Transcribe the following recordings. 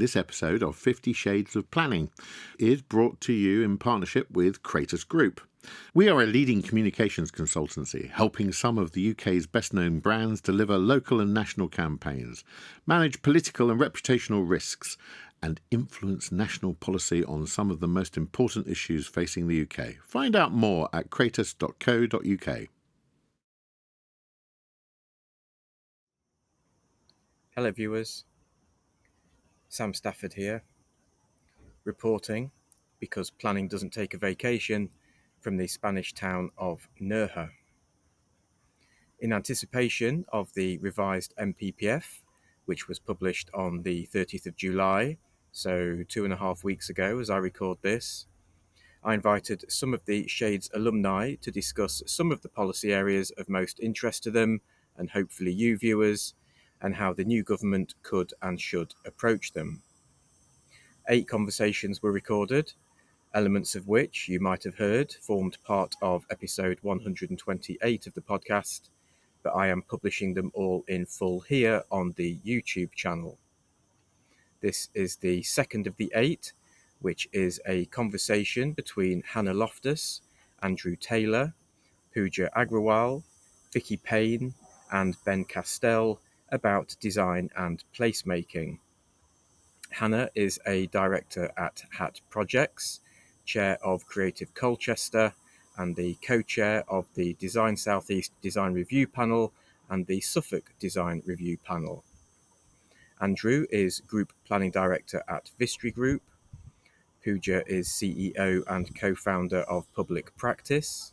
This episode of 50 Shades of Planning is brought to you in partnership with Creative Group. We are a leading communications consultancy, helping some of the UK's best-known brands deliver local and national campaigns, manage political and reputational risks, and influence national policy on some of the most important issues facing the UK. Find out more at kratos.co.uk. Hello viewers, Sam Stafford here, reporting, because planning doesn't take a vacation, from the Spanish town of Nerja. In anticipation of the revised NPPF, which was published on the 30th of July, so 2.5 weeks ago as I record this, I invited some of the Shades alumni to discuss some of the policy areas of most interest to them, and hopefully you viewers, and how the new government could and should approach them. 8 conversations were recorded, elements of which you might have heard formed part of episode 128 of the podcast, but I am publishing them all in full here on the YouTube channel. This is the second of the 8, which is a conversation between Hana Loftus, Andrew Taylor, Pooja Agrawal, Vicky Payne, and Ben Castell about design and placemaking. Hana is a director at Hat Projects, chair of Creative Colchester, and the co-chair of the Design South East Design Review Panel and the Suffolk Design Review Panel. Andrew is Group Planning Director at Vistry Group. Pooja is CEO and co-founder of Public Practice.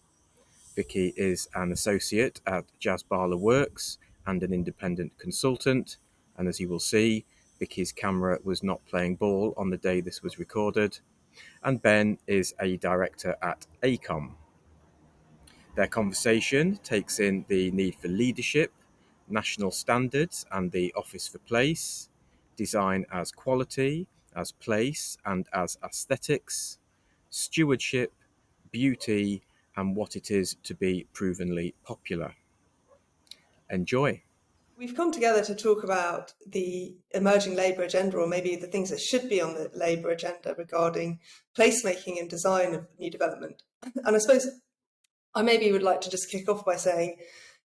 Vicky is an associate at Jas Bhalla Works and an independent consultant, and as you will see, Vicky's camera was not playing ball on the day this was recorded, and Ben is a director at AECOM. Their conversation takes in the need for leadership, national standards and the Office for Place, design as quality, as place and as aesthetics, stewardship, beauty, and what it is to be provenly popular. Enjoy. We've come together to talk about the emerging labour agenda, or maybe the things that should be on the labour agenda regarding placemaking and design of new development. And I suppose I maybe would like to just kick off by saying,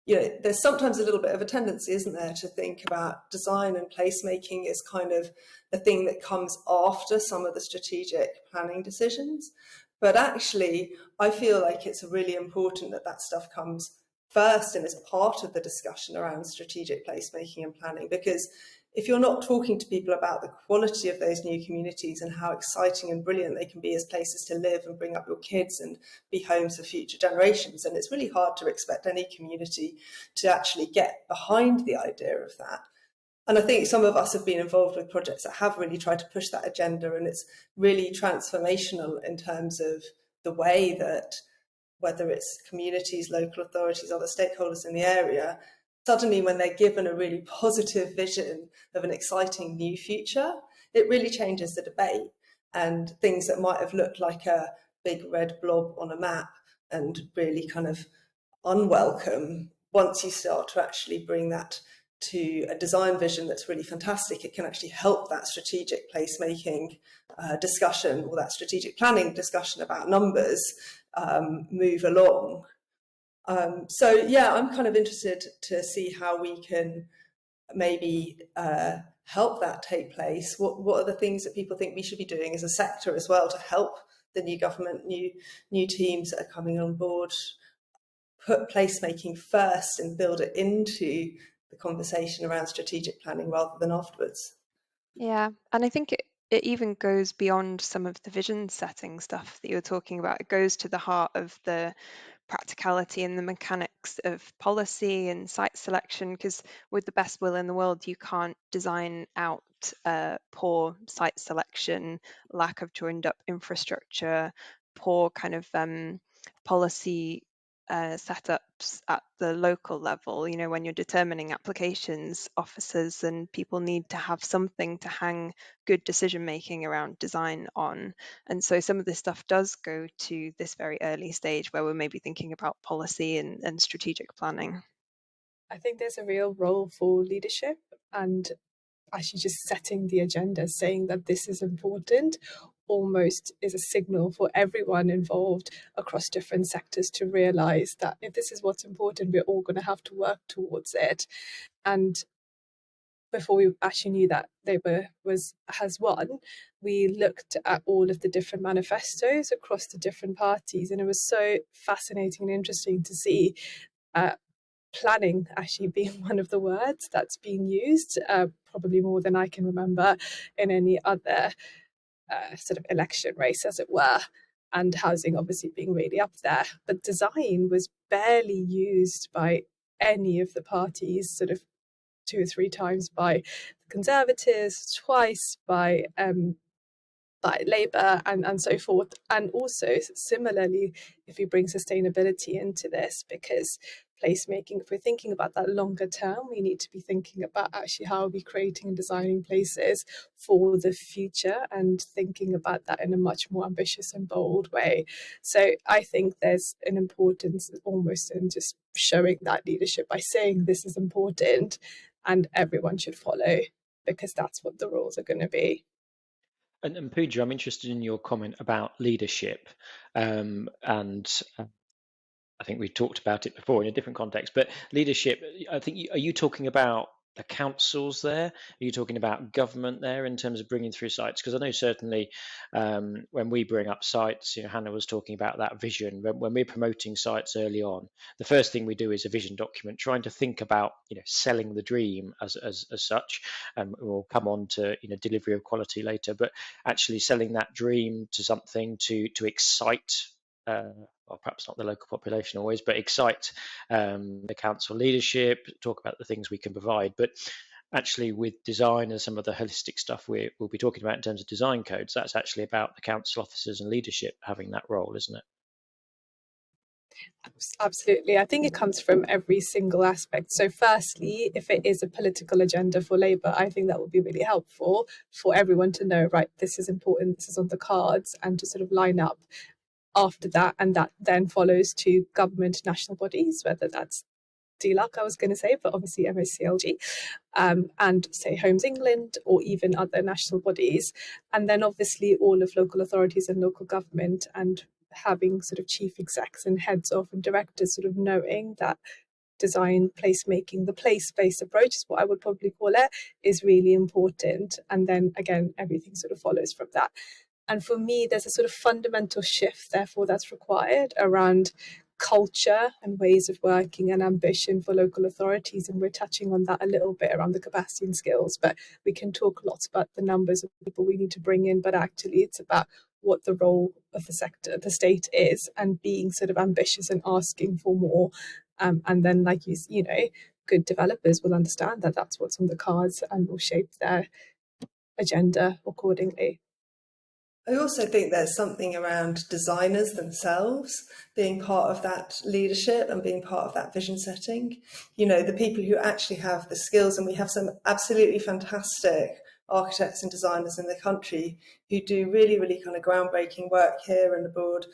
there's sometimes a little bit of a tendency, isn't there, to think about design and placemaking as kind of the thing that comes after some of the strategic planning decisions. But actually, I feel like it's really important that that stuff comes first and is part of the discussion around strategic placemaking and planning, because if you're not talking to people about the quality of those new communities and how exciting and brilliant they can be as places to live and bring up your kids and be homes for future generations, then it's really hard to expect any community to actually get behind the idea of that. And I think some of us have been involved with projects that have really tried to push that agenda, and it's really transformational in terms of the way that, whether it's communities, local authorities, other stakeholders in the area, suddenly when they're given a really positive vision of an exciting new future, it really changes the debate. And things that might have looked like a big red blob on a map and really kind of unwelcome, once you start to actually bring that to a design vision that's really fantastic, it can actually help that strategic placemaking discussion, or that strategic planning discussion about numbers move along. So I'm kind of interested to see how we can maybe help that take place. What are the things that people think we should be doing as a sector as well to help the new government, new teams that are coming on board, put placemaking first and build it into the conversation around strategic planning rather than afterwards? Yeah, and I think it even goes beyond some of the vision setting stuff that you're talking about. It goes to the heart of the practicality and the mechanics of policy and site selection, because with the best will in the world, you can't design out poor site selection, lack of joined up infrastructure, poor kind of policy setups at the local level. When you're determining applications, officers and people need to have something to hang good decision making around design on. And so some of this stuff does go to this very early stage where we're maybe thinking about policy and strategic planning. I think there's a real role for leadership, and actually just setting the agenda, saying that this is important, almost is a signal for everyone involved across different sectors to realise that if this is what's important, we're all going to have to work towards it. And before we actually knew that Labour has won, we looked at all of the different manifestos across the different parties, and it was so fascinating and interesting to see planning actually being one of the words that's being used, probably more than I can remember in any other sort of election race, as it were, and housing obviously being really up there. But design was barely used by any of the parties, sort of 2 or 3 times by the Conservatives, twice by Labour, and so forth. And also, similarly, if we bring sustainability into this, because placemaking, if we're thinking about that longer term, we need to be thinking about actually how are we creating and designing places for the future, and thinking about that in a much more ambitious and bold way. So I think there's an importance almost in just showing that leadership by saying this is important and everyone should follow, because that's what the rules are going to be. And Pooja, I'm interested in your comment about leadership, and I think we talked about it before in a different context, but leadership, I think, are you talking about the councils there? Are you talking about government there in terms of bringing through sites? Because I know certainly when we bring up sites, Hannah was talking about that vision. When we're promoting sites early on, the first thing we do is a vision document, trying to think about selling the dream as such. We'll come on to delivery of quality later, but actually selling that dream to something to excite. Well, perhaps not the local population always, but excite the council leadership, talk about the things we can provide. But actually with design and some of the holistic stuff we'll be talking about in terms of design codes, that's actually about the council officers and leadership having that role, isn't it? Absolutely. I think it comes from every single aspect. So firstly, if it is a political agenda for Labour, I think that would be really helpful for everyone to know, right, this is important, this is on the cards, and to sort of line up after that. And that then follows to government national bodies, whether that's DLUC, I was going to say, but obviously MOCLG, and say Homes England, or even other national bodies. And then obviously all of local authorities and local government, and having sort of chief execs and heads of and directors sort of knowing that design, placemaking, the place-based approach is what I would probably call it, is really important. And then again, everything sort of follows from that. And for me, there's a sort of fundamental shift, therefore, that's required around culture and ways of working and ambition for local authorities. And we're touching on that a little bit around the capacity and skills, but we can talk lots about the numbers of people we need to bring in, but actually it's about what the role of the sector, the state is, and being sort of ambitious and asking for more. And then, like good developers will understand that that's what's on the cards and will shape their agenda accordingly. I also think there's something around designers themselves being part of that leadership and being part of that vision setting. The people who actually have the skills, and we have some absolutely fantastic architects and designers in the country who do really, really kind of groundbreaking work here and abroad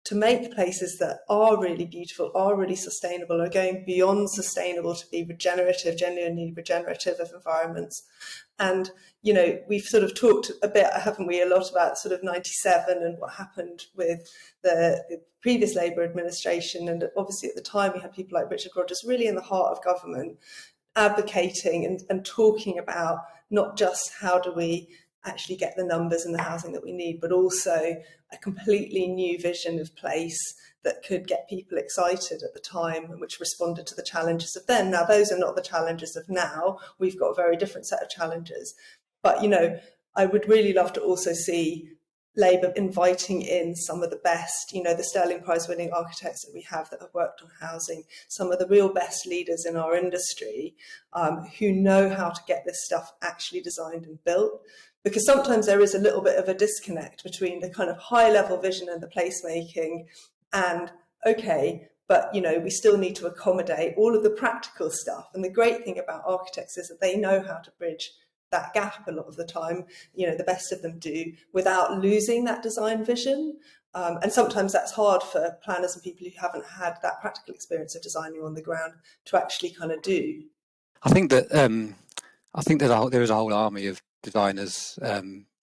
to make places that are really beautiful, are really sustainable, are going beyond sustainable to be regenerative, genuinely regenerative of environments. And, we've sort of talked a bit, haven't we, a lot about sort of 97 and what happened with the previous Labour administration. And obviously at the time we had people like Richard Rogers really in the heart of government, advocating and talking about not just how do we actually get the numbers and the housing that we need, but also a completely new vision of place that could get people excited at the time, and which responded to the challenges of then. Now, those are not the challenges of now. We've got a very different set of challenges. But, I would really love to also see Labour inviting in some of the best, the Sterling Prize winning architects that we have that have worked on housing, some of the real best leaders in our industry who know how to get this stuff actually designed and built. Because sometimes there is a little bit of a disconnect between the kind of high level vision and the placemaking and, okay, but, we still need to accommodate all of the practical stuff. And the great thing about architects is that they know how to bridge that gap a lot of the time, the best of them do, without losing that design vision. And sometimes that's hard for planners and people who haven't had that practical experience of designing on the ground to actually kind of do. I think that I think there is a whole army of designers,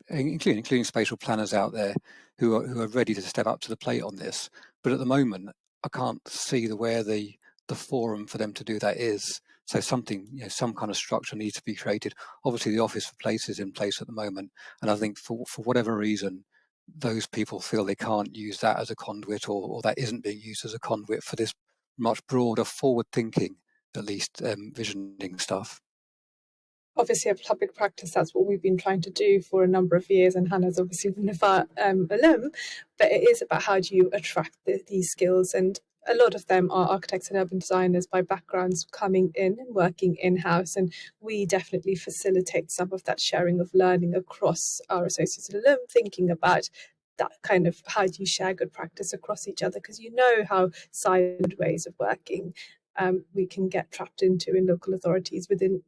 including spatial planners out there who are ready to step up to the plate on this. But at the moment, I can't see where the forum for them to do that is. So something, some kind of structure needs to be created. Obviously, the Office for Place is in place at the moment, and I think for whatever reason, those people feel they can't use that as a conduit, or that isn't being used as a conduit for this much broader, forward-thinking, at least, visioning stuff. Obviously, at public practice, that's what we've been trying to do for a number of years, and Hannah's obviously one of our alum, but it is about how do you attract these skills, and a lot of them are architects and urban designers by backgrounds coming in and working in-house, and we definitely facilitate some of that sharing of learning across our associates and alum, thinking about that kind of how do you share good practice across each other, because how siloed ways of working we can get trapped into in local authorities within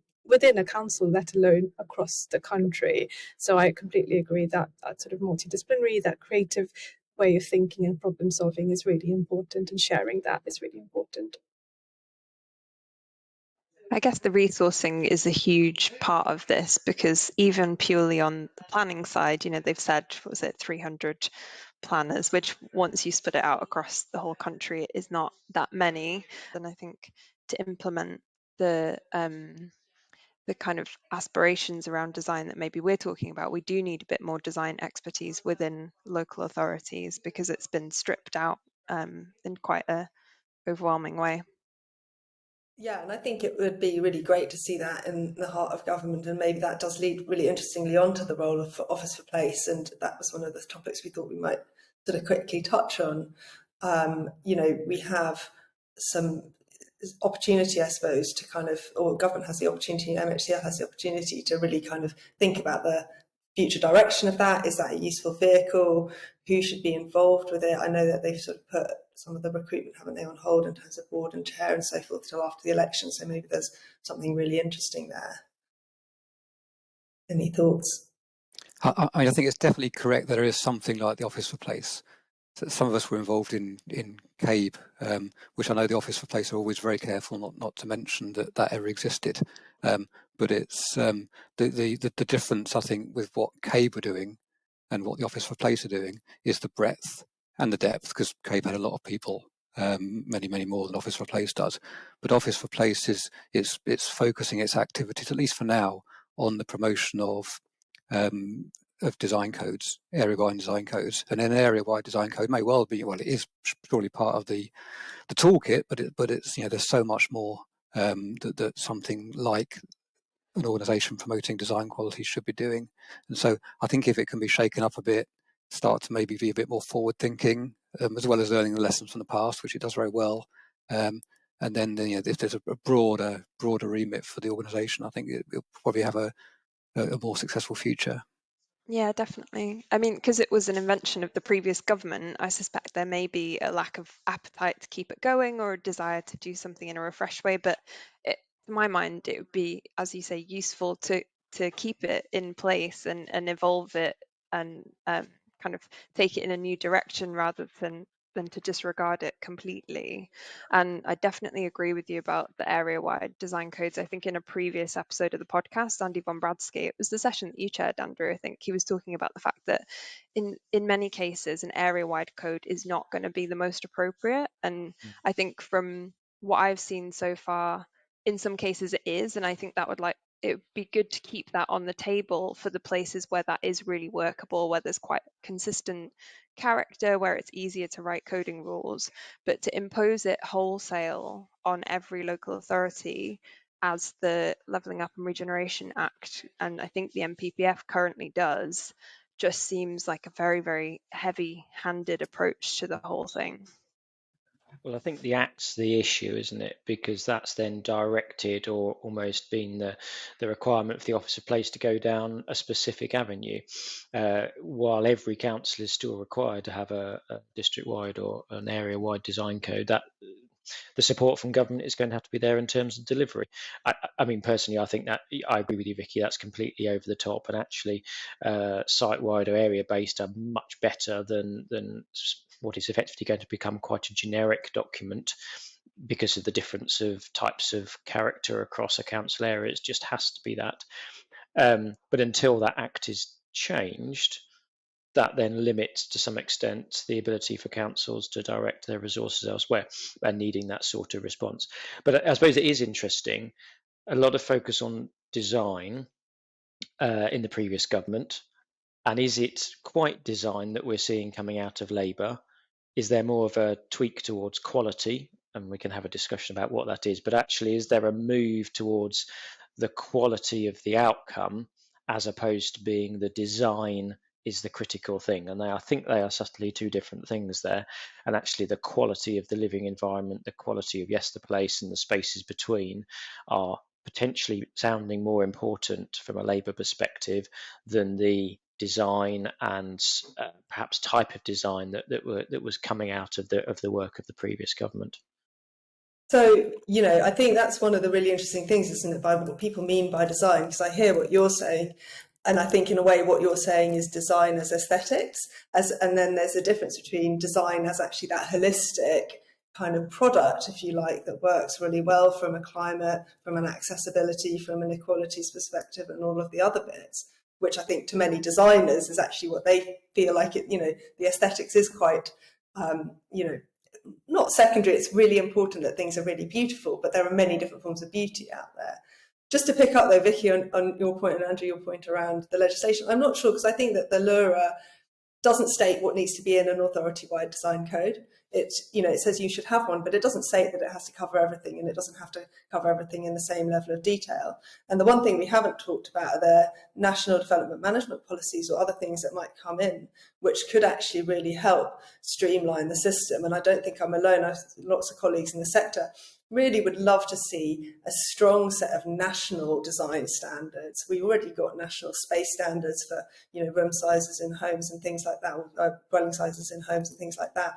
a council, let alone across the country. So I completely agree that sort of multidisciplinary, that creative way of thinking and problem solving is really important, and sharing that is really important. I guess the resourcing is a huge part of this, because even purely on the planning side, they've said, 300 planners, which once you split it out across the whole country, it is not that many. And I think to implement the kind of aspirations around design that maybe we're talking about, we do need a bit more design expertise within local authorities, because it's been stripped out in quite a overwhelming way. Yeah, and I think it would be really great to see that in the heart of government, and maybe that does lead really interestingly onto the role of Office for Place, and that was one of the topics we thought we might sort of quickly touch on. We have some opportunity, I suppose, to kind of, or government has the opportunity, MHCF has the opportunity to really kind of think about the future direction of that. Is that a useful vehicle? Who should be involved with it? I know that they've sort of put some of the recruitment, haven't they, on hold in terms of board and chair and so forth till after the election. So maybe there's something really interesting there. Any thoughts? I think it's definitely correct that there is something like the Office for Place. Some of us were involved in CABE, which I know the Office for Place are always very careful not to mention that ever existed. But it's the difference, I think, with what CABE are doing and what the Office for Place are doing is the breadth and the depth, because CABE had a lot of people, many more than Office for Place does. But Office for Place it's focusing its activities, at least for now, on the promotion of design codes, area-wide design codes, and an area-wide design code may well be, it is surely part of the toolkit, but it's there's so much more that something like an organisation promoting design quality should be doing. And so I think if it can be shaken up a bit, start to maybe be a bit more forward-thinking, as well as learning the lessons from the past, which it does very well. And then if there's a broader remit for the organisation, I think it'll probably have a more successful future. Yeah, definitely. I mean, because it was an invention of the previous government, I suspect there may be a lack of appetite to keep it going, or a desire to do something in a refreshed way. But in my mind, it would be, as you say, useful to keep it in place and evolve it, and kind of take it in a new direction, rather than to disregard it completely. And I definitely agree with you about the area-wide design codes. I think in a previous episode of the podcast, Andy von Bradsky, it was the session that you chaired, Andrew, I think he was talking about the fact that in many cases an area-wide code is not going to be the most appropriate. And I think from what I've seen so far, in some cases it is, and I think that it would be good to keep that on the table for the places where that is really workable, where there's quite consistent character, where it's easier to write coding rules. But to impose it wholesale on every local authority, as the Levelling Up and Regeneration Act, and I think the NPPF currently does, just seems like a very, very heavy-handed approach to the whole thing. Well, I think the Act's the issue, isn't it? Because that's then directed, or almost been the requirement for the Office of Place to go down a specific avenue, while every council is still required to have a district-wide or an area-wide design code. That the support from government is going to have to be there in terms of delivery. I mean, personally, I think that I agree with you, Vicky. That's completely over the top, and actually, site-wide or area-based are much better than what is effectively going to become quite a generic document. because of the difference of types of character across a council area. It just has to be that. But until that act is changed, that then limits to some extent the ability for councils to direct their resources elsewhere and needing that sort of response. But I suppose it is interesting, a lot of focus on design in the previous government. And is it quite design that we're seeing coming out of Labour? Is there more of a tweak towards quality? And we can have a discussion about what that is. But actually, is there a move towards the quality of the outcome as opposed to being the design is the critical thing? And I think they are subtly two different things there. And actually, the quality of the living environment, the quality of, yes, the place and the spaces between are potentially sounding more important from a Labour perspective than the design and perhaps type of design that was coming out of the work of the previous government. So, you know, I think that's one of the really interesting things, isn't it, by what people mean by design? Because I hear what you're saying, and I think in a way what you're saying is design as aesthetics, and then there's a difference between design as actually that holistic kind of product, if you like, that works really well from a climate, from an accessibility, from an equalities perspective, and all of the other bits, which I think to many designers is actually what they feel like it, you know, the aesthetics is quite, you know, not secondary. It's really important that things are really beautiful, but there are many different forms of beauty out there. Just to pick up though, Vicky, on your point, and Andrew, your point around the legislation, I'm not sure, because I think that the LURA doesn't state what needs to be in an authority-wide design code. It, you know, it says you should have one, but it doesn't say that it has to cover everything, and it doesn't have to cover everything in the same level of detail. And the one thing we haven't talked about are the national development management policies or other things that might come in, which could actually really help streamline the system. And I don't think I'm alone. I've lots of colleagues in the sector really would love to see a strong set of national design standards. We already got national space standards for, you know, room sizes in homes and things like that, or dwelling sizes in homes and things like that.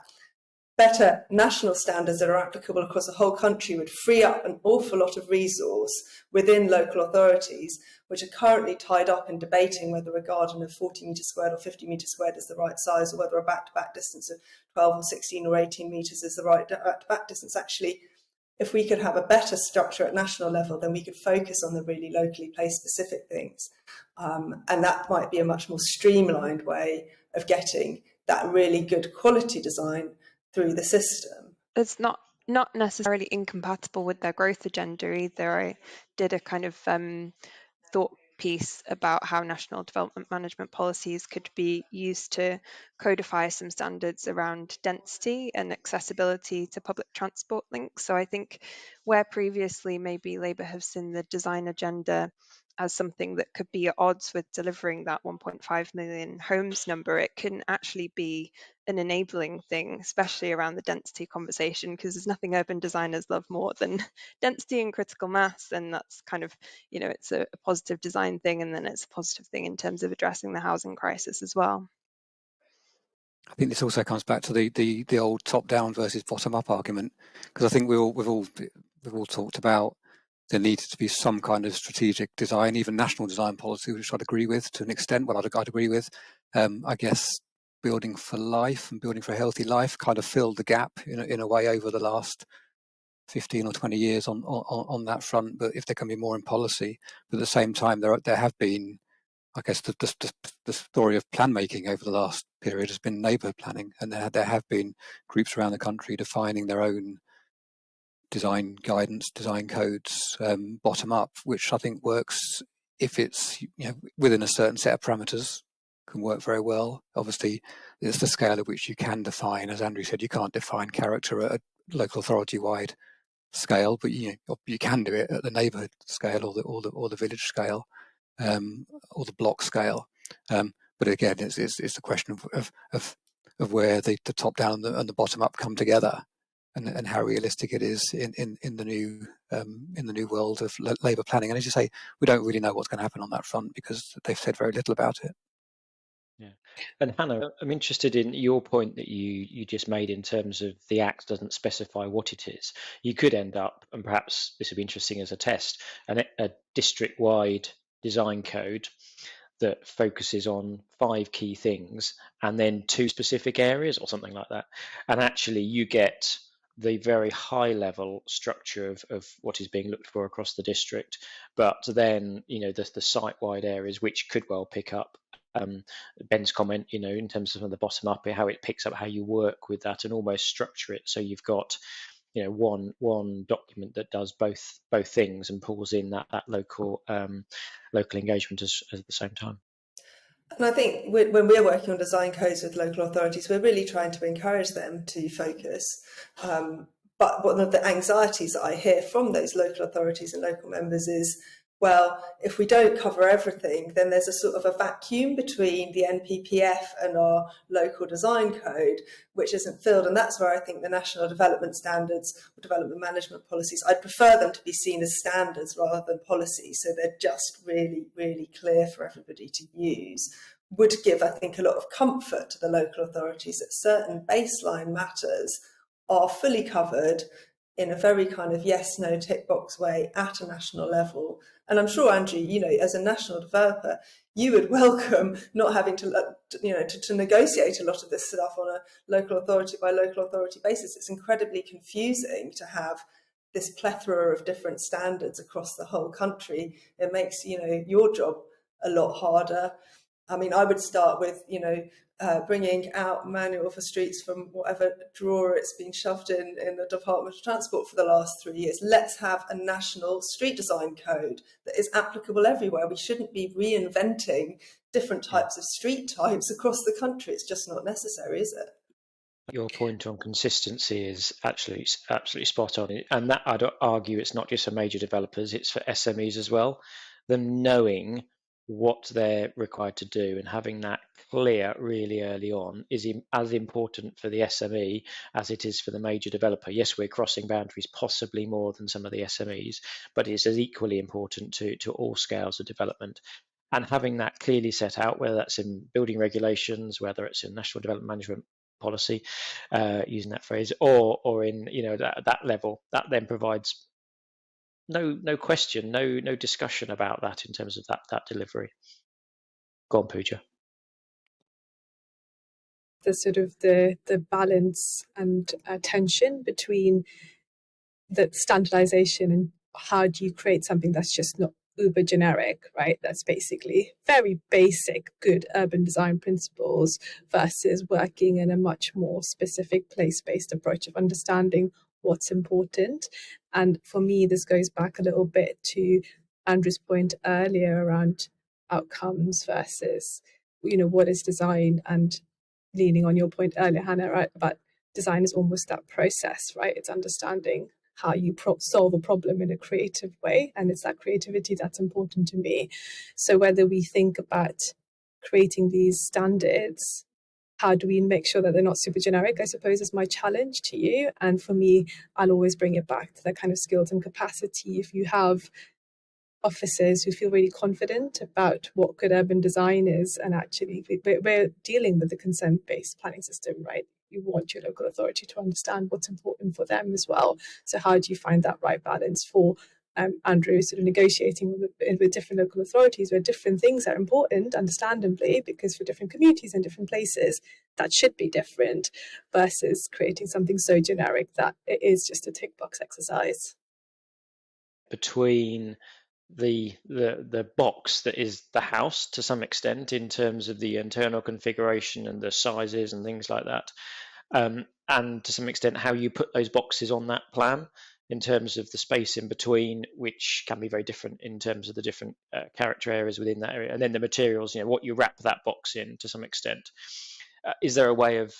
Better national standards that are applicable across the whole country would free up an awful lot of resource within local authorities, which are currently tied up in debating whether a garden of 40 metres squared or 50 metres squared is the right size, or whether a back-to-back distance of 12 or 16 or 18 metres is the right back-to-back distance. Actually, if we could have a better structure at national level, then we could focus on the really locally place specific things. And that might be a much more streamlined way of getting that really good quality design through the system. It's not necessarily incompatible with their growth agenda either. I did a kind of thought piece about how national development management policies could be used to codify some standards around density and accessibility to public transport links. So I think where previously maybe Labour have seen the design agenda as something that could be at odds with delivering that 1.5 million homes number, it can actually be an enabling thing, especially around the density conversation, because there's nothing urban designers love more than density and critical mass. And that's kind of, you know, it's a positive design thing, and then it's a positive thing in terms of addressing the housing crisis as well. I think this also comes back to the old top-down versus bottom-up argument, because I think we've all talked about there needs to be some kind of strategic design, even national design policy, which I'd agree with to an extent. Well, I'd agree with. I guess building for life and building for a healthy life kind of filled the gap in a way over the last 15 or 20 years on that front. But if there can be more in policy, but at the same time, there have been, I guess, the story of plan making over the last period has been neighbourhood planning, and there have been groups around the country defining their own design guidance, design codes, bottom up, which I think works if it's, you know, within a certain set of parameters, can work very well. Obviously, there's the scale at which you can define, as Andrew said, you can't define character at a local authority wide scale, but you can do it at the neighbourhood scale or the village scale, or the block scale. But again, it's a question of where the top down and the bottom up come together, and how realistic it is in the new world of Labour planning. And as you say, we don't really know what's going to happen on that front because they've said very little about it. Yeah, and Hannah, I'm interested in your point that you just made in terms of the Act doesn't specify what it is. You could end up, and perhaps this would be interesting as a test, a district-wide design code that focuses on 5 key things and then 2 specific areas or something like that. And actually you get the very high level structure of what is being looked for across the district, but then the site wide areas which could well pick up Ben's comment, in terms of the bottom up, how it picks up how you work with that and almost structure it so you've got one document that does both things and pulls in that local engagement at the same time. And I think when we're working on design codes with local authorities, we're really trying to encourage them to focus. But one of the anxieties that I hear from those local authorities and local members is, well, if we don't cover everything, then there's a sort of a vacuum between the NPPF and our local design code, which isn't filled. And that's where I think the national development standards or development management policies, I'd prefer them to be seen as standards rather than policies, so they're just really, really clear for everybody to use, would give, I think, a lot of comfort to the local authorities that certain baseline matters are fully covered in a very kind of yes, no, tick box way at a national level. And I'm sure, Andrew, as a national developer, you would welcome not having to, to negotiate a lot of this stuff on a local authority by local authority basis. It's incredibly confusing to have this plethora of different standards across the whole country. It makes, your job a lot harder. I mean, I would start with, bringing out manual for streets from whatever drawer it's been shoved in the Department of Transport for the last 3 years. Let's have a national street design code that is applicable everywhere. We shouldn't be reinventing different types of street types across the country. It's just not necessary, is it? Your point on consistency is absolutely spot on. And that, I'd argue, it's not just for major developers, it's for SMEs as well. Them knowing what they're required to do and having that clear really early on is as important for the SME as it is for the major developer. Yes, we're crossing boundaries possibly more than some of the SMEs, but it's as equally important to all scales of development. And having that clearly set out, whether that's in building regulations, whether it's in national development management policy, using that phrase, or in that level, that then provides no question, no discussion about that in terms of that delivery. Go on, Pooja. The sort of the balance and tension between the standardization and how do you create something that's just not uber generic, right? That's basically very basic, good urban design principles versus working in a much more specific place-based approach of understanding what's important. And for me, this goes back a little bit to Andrew's point earlier around outcomes versus, what is design, and leaning on your point earlier, Hannah, right, about design is almost that process, right? It's understanding how you solve a problem in a creative way, and it's that creativity that's important to me. So whether we think about creating these standards, how do we make sure that they're not super generic, I suppose, is my challenge to you. And for me, I'll always bring it back to that kind of skills and capacity. If you have officers who feel really confident about what good urban design is, and actually we're dealing with the consent-based planning system, right? You want your local authority to understand what's important for them as well. So how do you find that right balance for Andrew, sort of negotiating with different local authorities where different things are important, understandably, because for different communities and different places, that should be different, versus creating something so generic that it is just a tick box exercise. Between the box that is the house to some extent in terms of the internal configuration and the sizes and things like that, and to some extent how you put those boxes on that plan in terms of the space in between, which can be very different in terms of the different character areas within that area, and then the materials, what you wrap that box in to some extent. Is there a way of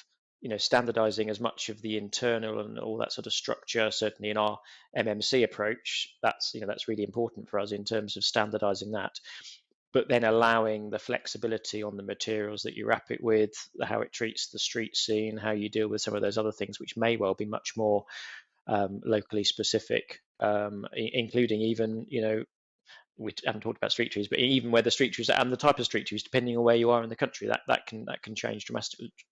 standardizing as much of the internal and all that sort of structure? Certainly in our MMC approach, that's really important for us in terms of standardizing that, but then allowing the flexibility on the materials that you wrap it with, how it treats the street scene, how you deal with some of those other things which may well be much more locally specific, including even we haven't talked about street trees, but even where the street trees and the type of street trees, depending on where you are in the country, that can change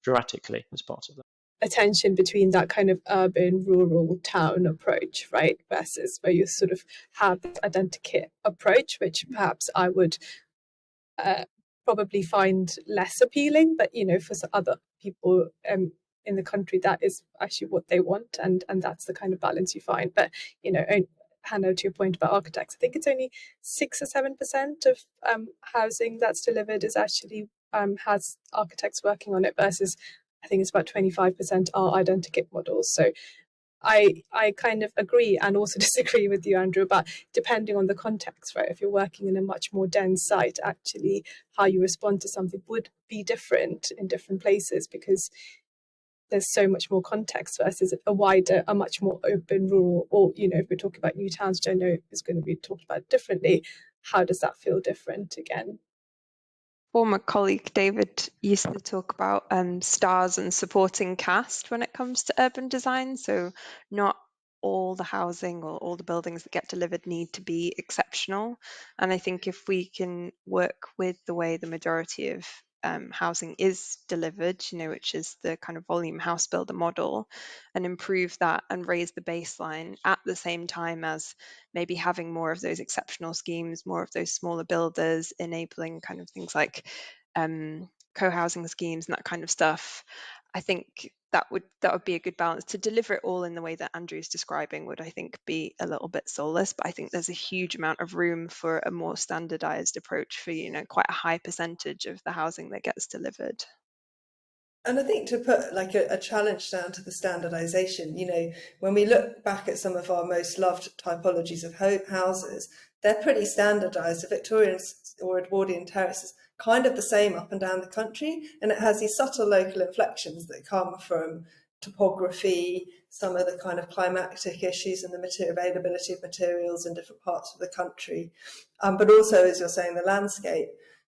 dramatically as part of that. A tension between that kind of urban, rural, town approach, right, versus where you sort of have this identikit approach, which perhaps I would probably find less appealing, but for some other people, in the country, that is actually what they want, and that's the kind of balance you find. But Hannah, to your point about architects, I think it's only 6 or 7% of housing that's delivered is actually has architects working on it, versus I think it's about 25% are identikit models. So I kind of agree and also disagree with you, Andrew, about depending on the context, right? If you're working in a much more dense site, actually how you respond to something would be different in different places, because there's so much more context versus a much more open rural, or, if we're talking about new towns, which I know is going to be talked about differently, how does that feel different again? Former colleague David used to talk about stars and supporting cast when it comes to urban design. So not all the housing or all the buildings that get delivered need to be exceptional. And I think if we can work with the way the majority of housing is delivered, which is the kind of volume house builder model, and improve that and raise the baseline at the same time as maybe having more of those exceptional schemes, more of those smaller builders, enabling kind of things like co-housing schemes and that kind of stuff. I think that would be a good balance. To deliver it all in the way that Andrew's describing would, I think, be a little bit soulless, but I think there's a huge amount of room for a more standardized approach for, quite a high percentage of the housing that gets delivered. And I think to put like a challenge down to the standardization, when we look back at some of our most loved typologies of houses, they're pretty standardized. The Victorian or Edwardian terrace is kind of the same up and down the country, and it has these subtle local inflections that come from topography, some of the kind of climatic issues and the availability of materials in different parts of the country, but also, as you're saying, the landscape.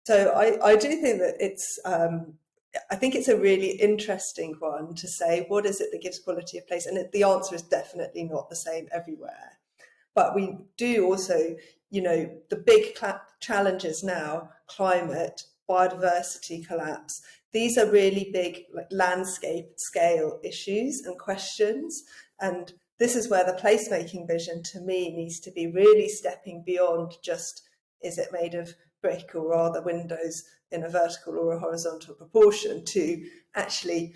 So I do think that I think it's a really interesting one to say, what is it that gives quality of place? And the answer is definitely not the same everywhere. But we do also, the big challenges now, climate, biodiversity collapse, these are really big landscape scale issues and questions. And this is where the placemaking vision, to me, needs to be really stepping beyond just, is it made of brick or are the windows in a vertical or a horizontal proportion, to actually,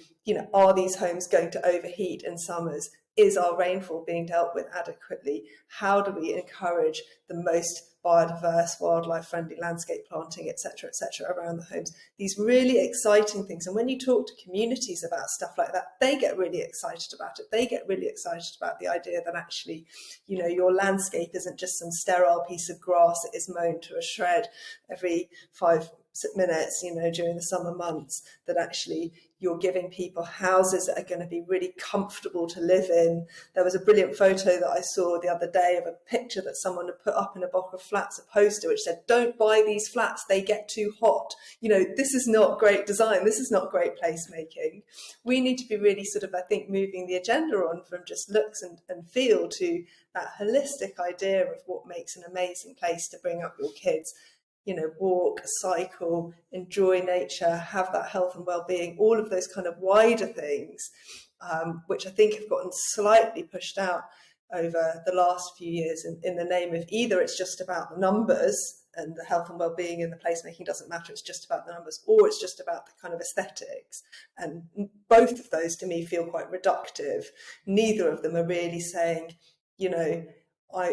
are these homes going to overheat in summers? Is our rainfall being dealt with adequately? How do we encourage the most biodiverse, wildlife-friendly landscape planting, et cetera, around the homes? These really exciting things. And when you talk to communities about stuff like that, they get really excited about it. They get really excited about the idea that actually, your landscape isn't just some sterile piece of grass. It is mown to a shred every 5 minutes, during the summer months, that actually you're giving people houses that are going to be really comfortable to live in. There was a brilliant photo that I saw the other day of a picture that someone had put up in a block of flats, a poster which said, "Don't buy these flats, they get too hot." This is not great design. This is not great placemaking. We need to be really sort of, I think, moving the agenda on from just looks and feel to that holistic idea of what makes an amazing place to bring up your kids. Walk, cycle, enjoy nature, have that health and well-being, all of those kind of wider things, which I think have gotten slightly pushed out over the last few years in the name of either it's just about the numbers and the health and well-being and the placemaking doesn't matter, it's just about the numbers, or it's just about the kind of aesthetics. And both of those to me feel quite reductive. Neither of them are really saying,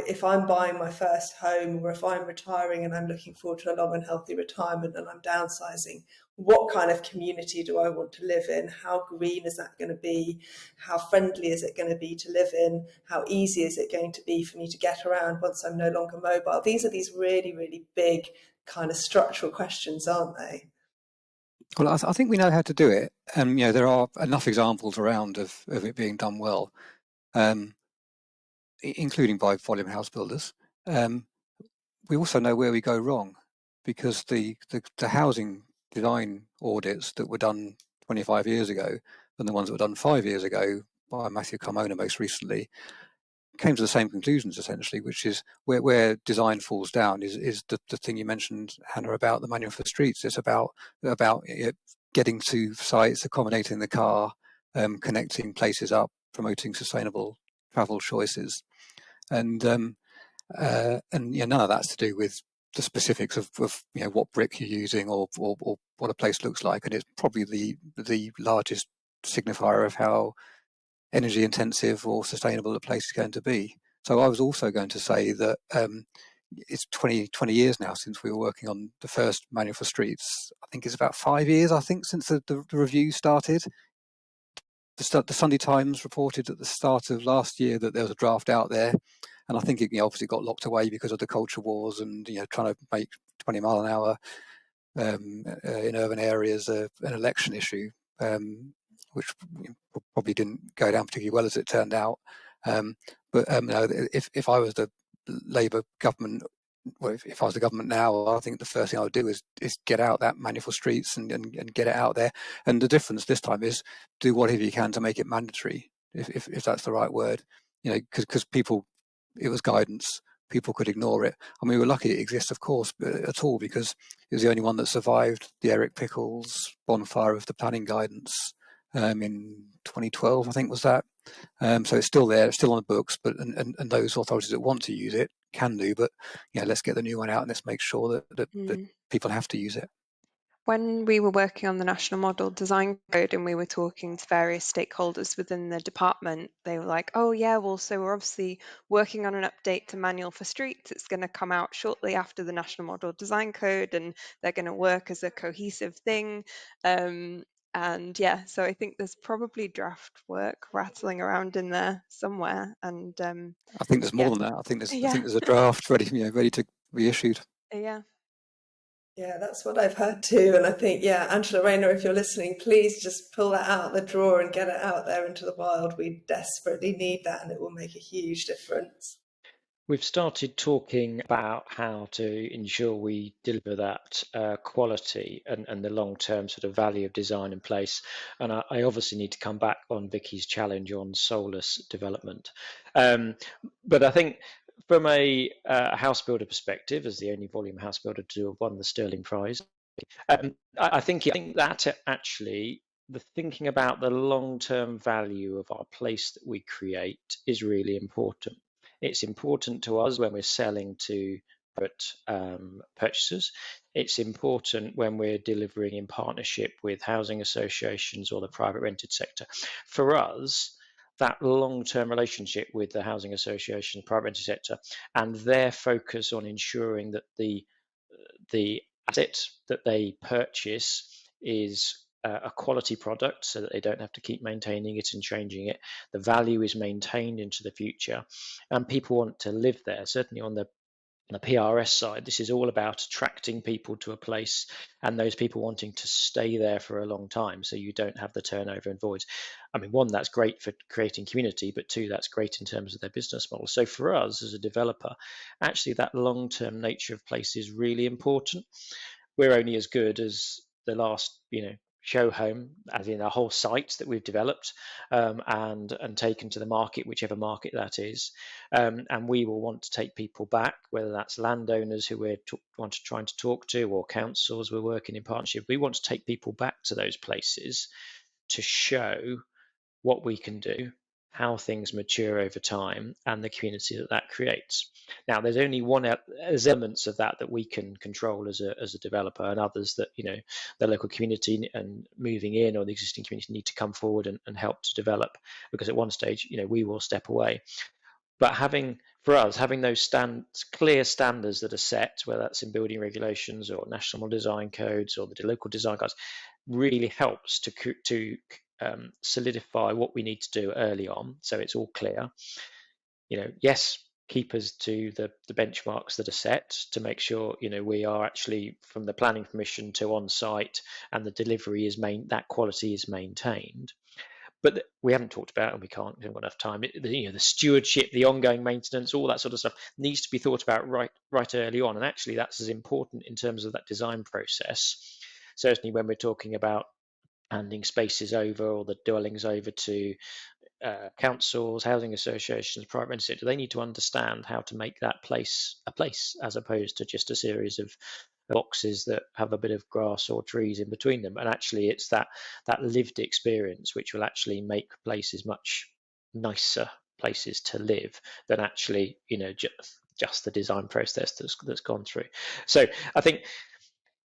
if I'm buying my first home, or if I'm retiring and I'm looking forward to a long and healthy retirement and I'm downsizing, what kind of community do I want to live in? How green is that going to be? How friendly is it going to be to live in? How easy is it going to be for me to get around once I'm no longer mobile? These are these really, really big kind of structural questions, aren't they? Well, I think we know how to do it. And, there are enough examples around of it being done well. Including by volume house builders. We also know where we go wrong, because the housing design audits that were done 25 years ago and the ones that were done 5 years ago by Matthew Carmona most recently came to the same conclusions, essentially, which is where design falls down is the thing you mentioned, Hannah, about the manual for streets. It's about getting to sites, accommodating the car, connecting places up, promoting sustainable travel choices, and none of that's to do with the specifics of what brick you're using or what a place looks like. And it's probably the largest signifier of how energy intensive or sustainable the place is going to be. So I was also going to say that it's 20 years now since we were working on the first manual for streets. I think it's about 5 years, since the review started. The Sunday Times reported at the start of last year that there was a draft out there, and I think it obviously got locked away because of the culture wars and trying to make 20 mile an hour in urban areas an election issue, which probably didn't go down particularly well as it turned out. But if I was the Labour government, well, if I was the government now, I think the first thing I would do is get out that manual for streets and get it out there. And the difference this time is do whatever you can to make it mandatory, if that's the right word. Because people, it was guidance. People could ignore it. I mean, we were lucky it exists, of course, at all, because it was the only one that survived the Eric Pickles bonfire of the planning guidance in 2012, I think was that. So it's still there, it's still on the books, but and those authorities that want to use it can do. But let's get the new one out and let's make sure that people have to use it. When we were working on the National Model Design Code and we were talking to various stakeholders within the department, they were like, oh yeah, well, so we're obviously working on an update to Manual for Streets. It's going to come out shortly after the National Model Design Code, and they're going to work as a cohesive thing. And yeah, so I think there's probably draft work rattling around in there somewhere. And I think there's more than that. I think there's a draft ready to be issued. Yeah. Yeah, that's what I've heard too. And I think, Angela Rayner, if you're listening, please just pull that out of the drawer and get it out there into the wild. We desperately need that, and it will make a huge difference. We've started talking about how to ensure we deliver that quality and the long-term sort of value of design in place. And I obviously need to come back on Vicky's challenge on soulless development. But I think from a house builder perspective, as the only volume house builder to have won the Sterling Prize, I think that actually the thinking about the long-term value of our place that we create is really important. It's important to us when we're selling to purchasers. It's important when we're delivering in partnership with housing associations or the private rented sector. For us, that long-term relationship with the housing association, private rented sector, and their focus on ensuring that the asset that they purchase is a quality product so that they don't have to keep maintaining it and changing it. The value is maintained into the future, and people want to live there. Certainly on the PRS side, this is all about attracting people to a place and those people wanting to stay there for a long time, so you don't have the turnover and voids. I mean, one, that's great for creating community, but two, that's great in terms of their business model. So for us as a developer, actually that long-term nature of place is really important. We're only as good as the last, show home, as in a whole site that we've developed and taken to the market, whichever market that is. And we will want to take people back, whether that's landowners who we're trying to talk to or councils we're working in partnership. We want to take people back to those places to show what we can do, how things mature over time, and the community that creates. Now, there's only there's elements of that we can control as a developer, and others that the local community and moving in or the existing community need to come forward and help to develop, because at one stage we will step away. But for us, having those clear standards that are set, whether that's in building regulations or national design codes or the local design guides, really helps to solidify what we need to do early on, so it's all clear. Yes, keep us to the benchmarks that are set to make sure we are actually, from the planning permission to on site, and the delivery that quality is maintained. But we haven't talked about, and we haven't got enough time, the stewardship, the ongoing maintenance, all that sort of stuff needs to be thought about right early on. And actually that's as important in terms of that design process. Certainly when we're talking about handing spaces over or the dwellings over to councils, housing associations, private rented sector, they need to understand how to make that place a place, as opposed to just a series of boxes that have a bit of grass or trees in between them. And actually it's that lived experience which will actually make places much nicer places to live than actually just the design process that's gone through. So I think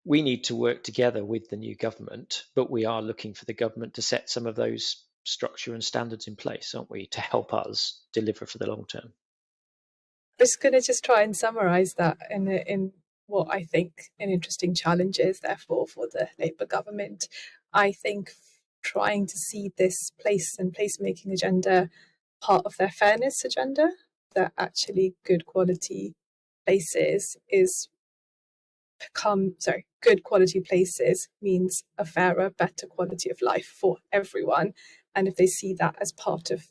we need to work together with the new government, but we are looking for the government to set some of those structure and standards in place, aren't we, to help us deliver for the long term. I'm just going to just try and summarise that in what I think an interesting challenge is, therefore, for the Labour government. I think trying to see this place and placemaking agenda part of their fairness agenda, that actually good quality places good quality places means a fairer, better quality of life for everyone. And if they see that as part of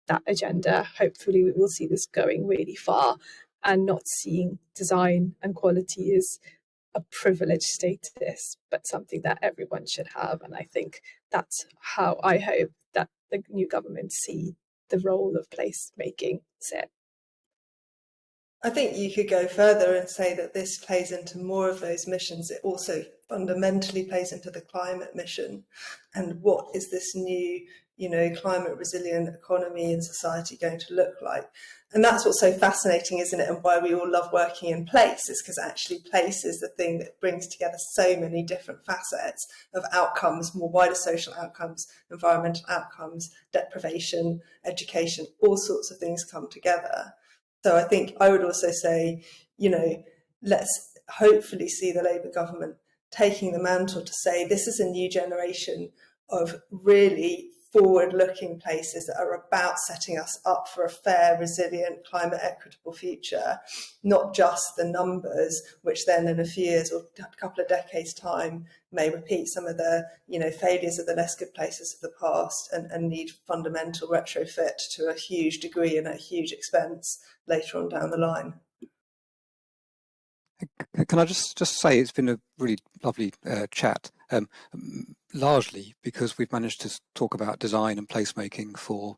that agenda, hopefully we will see this going really far, and not seeing design and quality as a privileged status, but something that everyone should have. And I think that's how I hope that the new government see the role of placemaking sit. I think you could go further and say that this plays into more of those missions. It also fundamentally plays into the climate mission. And what is this new, climate resilient economy and society going to look like? And that's what's so fascinating, isn't it? And why we all love working in place, is because actually place is the thing that brings together so many different facets of outcomes, more wider social outcomes, environmental outcomes, deprivation, education, all sorts of things come together. So I think I would also say, let's hopefully see the Labour government taking the mantle to say this is a new generation of really forward-looking places that are about setting us up for a fair, resilient, climate equitable future, not just the numbers, which then in a few years or a couple of decades' time may repeat some of the failures of the less good places of the past and need fundamental retrofit to a huge degree and at a huge expense later on down the line. Can I just say it's been a really lovely chat, largely because we've managed to talk about design and placemaking for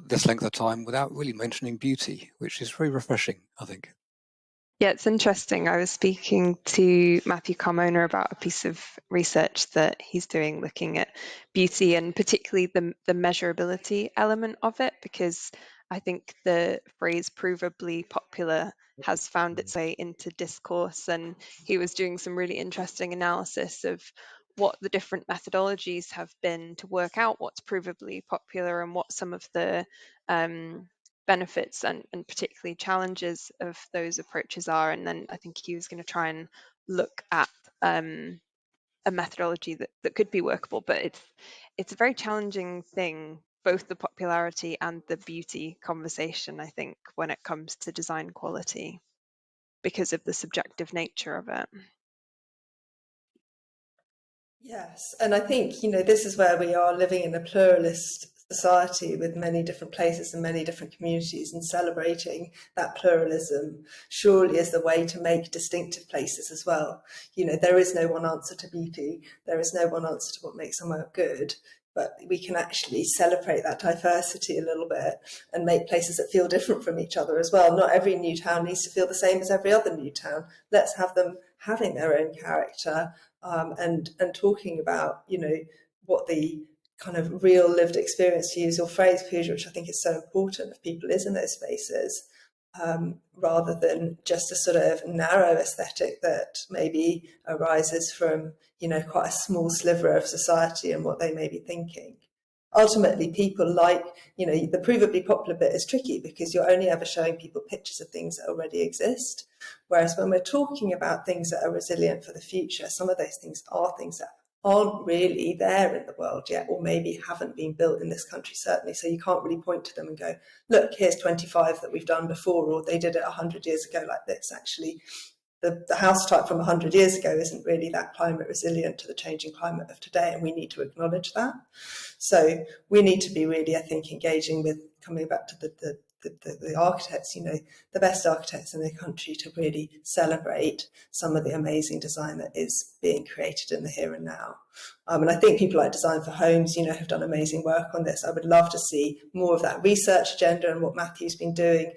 this length of time without really mentioning beauty, which is very refreshing, I think. Yeah, it's interesting. I was speaking to Matthew Carmona about a piece of research that he's doing looking at beauty and particularly the measurability element of it, because I think the phrase provably popular has found its way into discourse, and he was doing some really interesting analysis of what the different methodologies have been to work out what's provably popular and what some of the benefits and particularly challenges of those approaches are. And then I think he was going to try and look at a methodology that could be workable, but it's a very challenging thing, both the popularity and the beauty conversation, I think, when it comes to design quality, because of the subjective nature of it. Yes, and I think, this is where we are living in a pluralist society with many different places and many different communities, and celebrating that pluralism surely is the way to make distinctive places as well. There is no one answer to beauty, there is no one answer to what makes somewhere good, but we can actually celebrate that diversity a little bit and make places that feel different from each other as well. Not every new town needs to feel the same as every other new town. Let's have them having their own character, and talking about, what the kind of real lived experience, to use your phrase, Pooja, which I think is so important, of people is in those spaces, rather than just a sort of narrow aesthetic that maybe arises from, quite a small sliver of society and what they may be thinking. Ultimately, people like, the provably popular bit is tricky because you're only ever showing people pictures of things that already exist. Whereas when we're talking about things that are resilient for the future, some of those things are things that aren't really there in the world yet, or maybe haven't been built in this country, certainly. So you can't really point to them and go, look, here's 25 that we've done before, or they did it 100 years ago like this. Actually, the house type from 100 years ago isn't really that climate resilient to the changing climate of today, and we need to acknowledge that. So we need to be really, I think, engaging with, coming back to the architects, the best architects in the country, to really celebrate some of the amazing design that is being created in the here and now. And I think people like Design for Homes, have done amazing work on this. I would love to see more of that research agenda and what Matthew's been doing.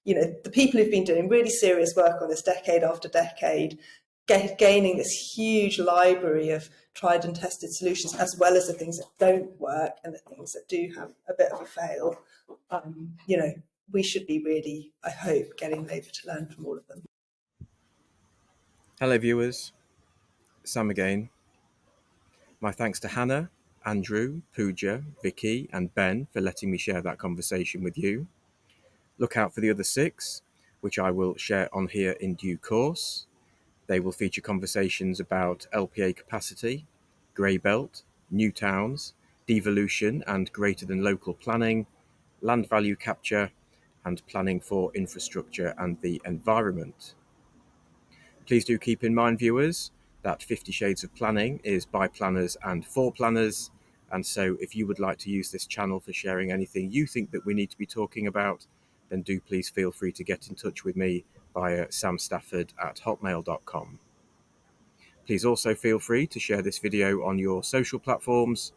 The people who've been doing really serious work on this decade after decade, gaining this huge library of tried and tested solutions, as well as the things that don't work and the things that do have a bit of a fail. We should be really, I hope, getting Labour to learn from all of them. Hello viewers, Sam again. My thanks to Hannah, Andrew, Pooja, Vicky and Ben for letting me share that conversation with you. Look out for the other 6, which I will share on here in due course. They will feature conversations about LPA capacity, grey belt, new towns, devolution and greater than local planning, land value capture, and planning for infrastructure and the environment. Please do keep in mind, viewers, that 50 Shades of Planning is by planners and for planners, and so if you would like to use this channel for sharing anything you think that we need to be talking about, then do please feel free to get in touch with me via samstafford@hotmail.com. Please also feel free to share this video on your social platforms.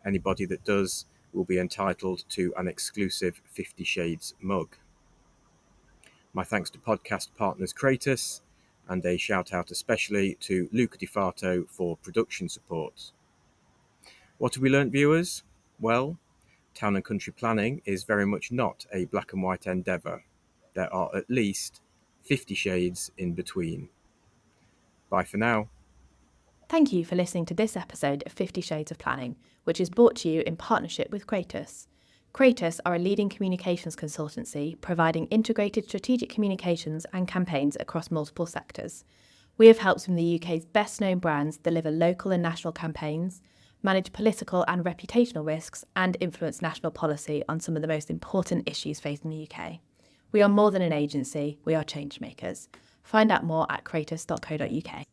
Anybody that does will be entitled to an exclusive 50 Shades mug. My thanks to podcast partners Creatus, and a shout out especially to Luca Di Fato for production support. What have we learnt, viewers? Well, town and country planning is very much not a black and white endeavour. There are at least 50 shades in between. Bye for now. Thank you for listening to this episode of 50 Shades of Planning, which is brought to you in partnership with Creatus. Creatus are a leading communications consultancy providing integrated strategic communications and campaigns across multiple sectors. We have helped some of the UK's best-known brands deliver local and national campaigns, manage political and reputational risks, and influence national policy on some of the most important issues facing the UK. We are more than an agency, we are change makers. Find out more at creatus.co.uk.